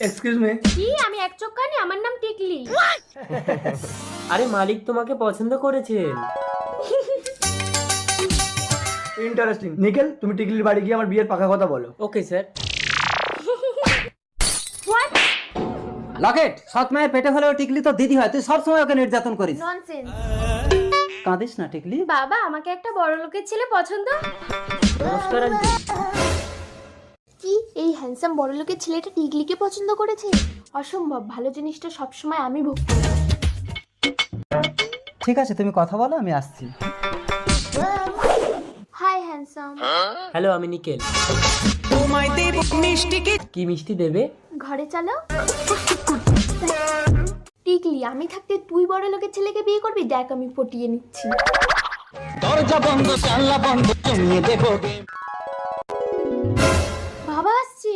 Excuse me. কি? আমি এক চক্কানি, আমার নাম টিকলি। আরে মালিক তোমাকে পছন্দ করেছেন। ইন্টারেস্টিং। নিখিল, তুমি টিকলির বাড়ি গিয়ে আমার বিয়ের পাকা কথা বলো। Okay sir. হোয়াট? লকেট, সৎ মায়ের পেটে হলেও টিকলি তো দিদি হয়, তুই সবসময় ওকে নির্যাতন করিস। ননসেন্স। কাঁদিস না টিকলি। বাবা, আমাকে একটা বড় লোকের ছেলে পছন্দ। নমস্কার আন্টি। কি এই হ্যান্ডসাম বড় লোকের ছেলেটা টিকলিকে পছন্দ করেছে? অসম্ভব। ভালো জিনিসটা সবসময় আমি ভোগ করি। ঠিক আছে, তুমি কথা বলো, আমি আসছি। Hi handsome. হ্যালো, আমি নিকেল। কি মিষ্টি দেবে? ঘরে চলো। টিকলি, আমি থাকতে তুই বড় লোকের ছেলেকে বিয়ে করবি? দেখ আমি পটিয়ে নিচ্ছি। দরজা বন্ধ, জানলা বন্ধ, জমিয়ে দেখো। বাবা আসছে।